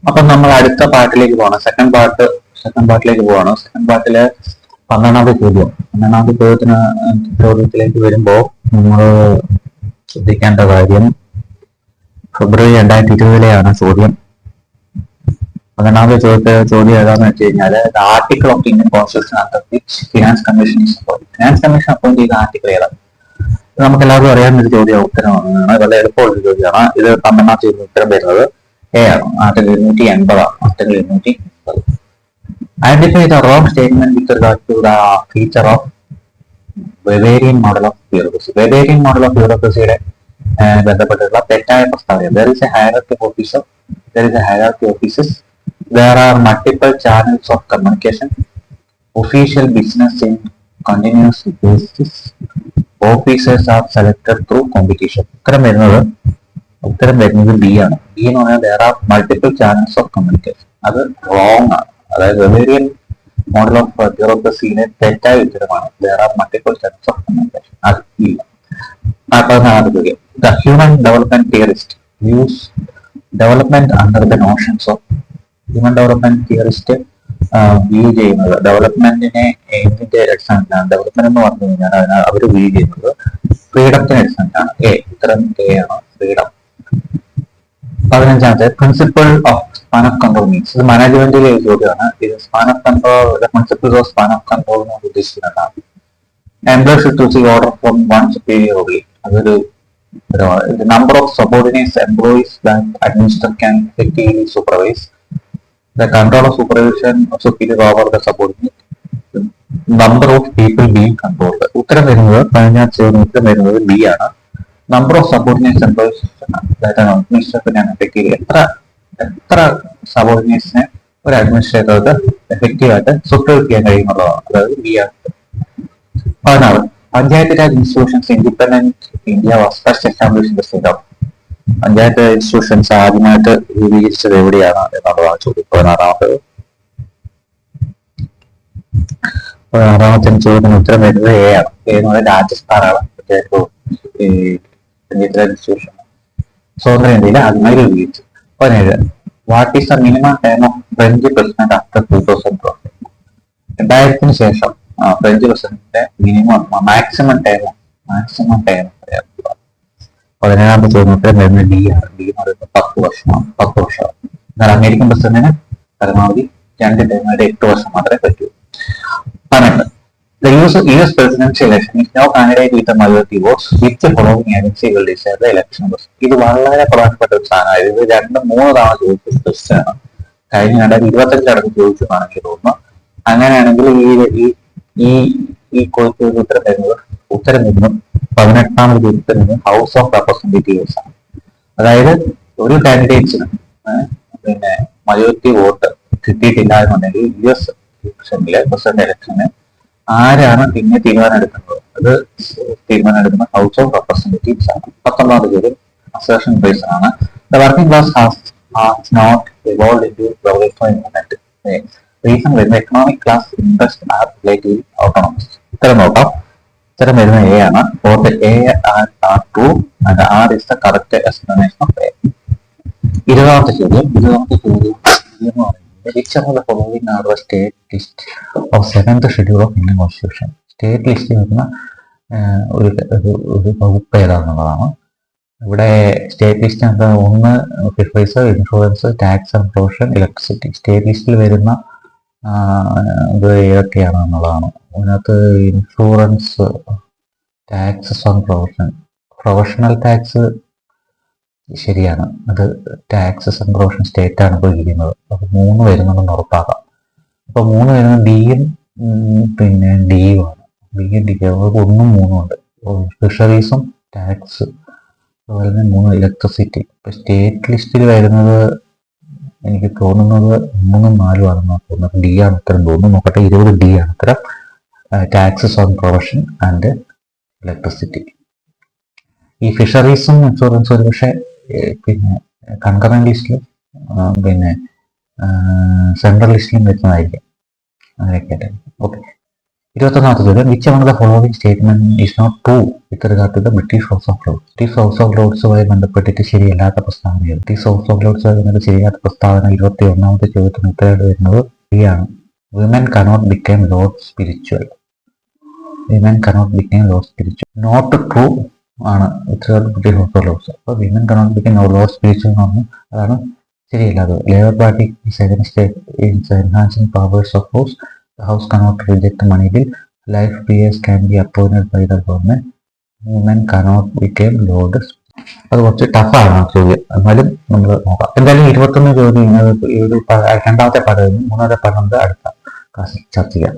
അപ്പൊ നമ്മൾ അടുത്ത പാർട്ടിലേക്ക് പോകണം. സെക്കൻഡ് പാർട്ടിലേക്ക് പോവാണ്. സെക്കൻഡ് പാർട്ടില് 12ാമത്തെ ചോദ്യത്തിലേക്ക് വരുമ്പോൾ നമ്മൾ ശ്രദ്ധിക്കേണ്ട കാര്യം ഫെബ്രുവരി 2020 ചോദ്യം. 12ാമത്തെ ചോദ്യം ഏതാന്ന് വെച്ച് കഴിഞ്ഞാല് article of Indian constitution under which finance commission is appoint. Finance commission appoint ചെയ്ത ആർട്ടിക്കിൾ ഏതാണ്? നമുക്ക് എല്ലാവർക്കും അറിയാവുന്ന ഒരു ചോദ്യം ഉത്തരമാണ്. വളരെ എളുപ്പമുള്ള ചോദ്യമാണ്. ഇത് 12ാമത്തെ ഉത്തരം വരുന്നത് എ ആണ്. Article 280. Article 280. Identify the wrong statement with regard to the feature of Weberian model of bureaucracy. Weberian model of bureaucracy ബന്ധപ്പെട്ടുള്ള തെറ്റായ പ്രസ്താവന. There is a hierarchy of offices. There are multiple channels of communication. Official business in continuous basis. Officers are selected through competition. ഉത്തരം വരുന്നത് B ആണ്. B എന്ന് പറഞ്ഞാൽ there are multiple channels of communication. അത് wrong ആണ്. അതായത് വെബേരിയൻ model of ബ്യൂറോക്രസിയിലെ തെറ്റായ ഉത്തരമാണ്. there are multiple channels of communication. അത് ഇല്ല. The human development theorist views development under the notions of human development theorist view ചെയ്യുന്നത് ഡെവലപ്മെന്റിനെ എന്തിന്റെ അടിസ്ഥാനത്തിലാണ്? ഡെവലപ്മെന്റ് എന്ന് പറഞ്ഞു കഴിഞ്ഞാൽ അവർ വ്യൂ ചെയ്യുന്നത് ഫ്രീഡത്തിന്റെ അടിസ്ഥാനത്തിലാണ്. ഉത്തരം എ ആണ്, ഫ്രീഡം. 15ാമത്തെ principle of span of control means. ഇത് മാനേജ്മെന്റിലെ ചോദ്യമാണ്. ഇത് span of control, principles of span of control എന്ന് ഉദ്ദേശിക്കുന്നതാണ്. Employees should receive order from one superior only. അതൊരു number of subordinates employees that administer can effectively supervise. The control of supervision of superior over the subordinate. Number of people being controlled. ഉത്തരം വരുന്നത് 15ാമത്തെ B ആണ്. Number of subordinates employees അഡ്മിനിസ്ട്രേറ്ററിനെ effective. എത്ര സബോർഡിനേറ്റ്സിനെ ഒരു അഡ്മിനിസ്ട്രേറ്റർക്ക് effective ആയിട്ട് സൂപ്പർവൈസ് ചെയ്യാൻ കഴിയുന്നുള്ളതാണ്. അതായത് ബി ആണ്. 16. Panchayat Raj institutions independent India was first established in the state of. Panchayat institutions ആദ്യമായിട്ട് രൂപീകരിച്ചത് എവിടെയാണ് എന്നുള്ളതാണ് ചോദ്യം. 16ാമത്തെ ചോദ്യത്തിന് ഉത്തരം വരുന്നത് എ ആണ്. എ എന്ന് പറയുന്നത് രാജസ്ഥാനാണ് പഞ്ചായത്ത് ഇൻസ്റ്റിറ്റ്യൂഷൻ സ്വതന്ത്ര ഇന്ത്യയിൽ ആദ്യമായി രൂപീകരിച്ചു. 17. What is the minimum time of French president after 2012? 2000 ശേഷം ഫ്രഞ്ച് പ്രസിഡന്റിന്റെ മാക്സിമം ടൈം 17ാമത്തെ ചോദ്യത്തിന് വരുന്ന ഡി ആണ്. ഡി എന്ന് പറയുന്നത് 10 വർഷമാണ്. 10 വർഷം. എന്നാൽ അമേരിക്കൻ പ്രസിഡന്റിന് പരമാവധി 2 ടൈമായിട്ട് 8 വർഷം മാത്രമേ പറ്റൂ. 12. The US presidential election is now candidate with a majority votes. Which following agency will decide the election? ഇത് വളരെ പ്രധാനപ്പെട്ട ഒരു സാധനമാണ്. ഇത് 2-3 തവണ ചോദിച്ച ക്വസ്റ്റ്യൻ ആണ്. കഴിഞ്ഞ 2025 അടക്കം ചോദിച്ചതാണ് എനിക്ക് തോന്നുന്നു. അങ്ങനെയാണെങ്കിൽ ഈ കോഴ്സ് ഉത്തരം വരുന്നത് 18ാമത് ഉത്തരം ഹൗസ് ഓഫ് റെപ്രസെന്റേറ്റീവ്സ് ആണ്. അതായത് ഒരു കാൻഡിഡേറ്റ്സിന് മജോറിറ്റി വോട്ട് കിട്ടിയിട്ടില്ല എന്നുണ്ടെങ്കിൽ US ഇലക്ഷനിലെ പ്രസിഡന്റ് ഇലക്ഷന് ആരാണ് പിന്നെ തീരുമാനം എടുക്കുന്നത്? അത് തീരുമാനം എടുക്കുന്ന ഹൗസ് ഓഫ് റെപ്രസെന്റേറ്റീവ്സ് ആണ്. 19ാമത് ചോദ്യം അസേർഷൻ ബേസ്ഡ് ആണ്. The working class has not evolved into revolutionary movement. Reason വരുന്ന economic class interest are relatively autonomous. ഉത്തരം നോക്കാം. ഉത്തരം വരുന്ന എ ആണ്. Both A and R true and R is the correct explanation of A. 20ാമത്തെ ചോദ്യം which of the following are the state list of 7th schedule of Indian Constitution? State list വരുന്ന ഒരു വകുപ്പ് ഏതാണെന്നുള്ളതാണ്. ഇവിടെ സ്റ്റേറ്റ് ലിസ്റ്റ് എന്താ? 1 fisheries, insurance, tax and provision, electricity. State ലിസ്റ്റിൽ വരുന്ന ഇത് ഏതൊക്കെയാണ് എന്നുള്ളതാണ്. അതിനകത്ത് insurance, taxes on provision, professional tax ശരിയാണ്. അത് ടാക്സസ് ആൻഡ് പ്രൊവിഷൻ സ്റ്റേറ്റ് ആണ് ഇപ്പോൾ ഇരിക്കുന്നത്. അപ്പോൾ 3 വരുന്നുണ്ടെന്ന് ഉറപ്പാക്കാം. അപ്പോൾ 3 വരുന്നത് ഡിയും പിന്നെ ഡിയും ആണ്. ഡിയും ഡി 1ഉം 3ഉം ഉണ്ട്. ഫിഷറീസും ടാക്സ്, അതുപോലെ തന്നെ 3 ഇലക്ട്രിസിറ്റി. ഇപ്പൊ സ്റ്റേറ്റ് ലിസ്റ്റിൽ വരുന്നത് എനിക്ക് തോന്നുന്നത് 3ഉം 4ഉം ആണെന്ന് തോന്നുന്നത്. ഡി ആണ് ഉത്തരം തോന്നുന്നു. നോക്കട്ടെ. 20 ഡി ആണ് ഉത്തരം. Taxes on profession and electricity. ഈ ഫിഷറീസും ഇൻഷുറൻസും ഒരു പക്ഷേ പിന്നെ കൺകറന്റ് ലിസ്റ്റിലും പിന്നെ സെൻട്രൽ ലിസ്റ്റിലും വരുന്നതായിരിക്കും. അങ്ങനെയൊക്കെ. ഓക്കെ. 21ാമത്തെ ചോദ്യം, which among the following statement is not true with regard to the British House of Lords? British house of ലോർഡ്സുമായി ബന്ധപ്പെട്ടിട്ട് ശരിയല്ലാത്ത പ്രസ്താവന. ബ്രിട്ടീഷ് ഹൗസ് ഓഫ് ലോർഡ്സുമായി ബന്ധപ്പെട്ട് ശരിയാത്ത പ്രസ്താവന 21ാമത്തെ ചോദ്യത്തിന് ഉത്തരമായിട്ട് വരുന്നത് ആണ്. Women cannot become lord spiritual. Women cannot become lord spiritual. Not true ആണ് ബ്രിട്ടീഷ് ഹൗസ് ഓഫ് ലോർഡ്സ്. അപ്പോൾ women cannot become lord spiritual എന്ന് പറഞ്ഞു, അതാണ് ശരിയല്ലാത്തത്. Labour party is against enhancing powers of house. The house cannot reject money bill. Life peers can be appointed by the government. Women cannot become lords. അത് കുറച്ച് ടഫാണ് ചോദ്യം, എന്നാലും നമ്മൾ നോക്കാം. എന്തായാലും 21 ചോദ്യം രണ്ടാമത്തെ പാഠം, മൂന്നാമത്തെ പാഠം അടുത്ത ക്ലാസ്സിൽ ചർച്ച ചെയ്യാം.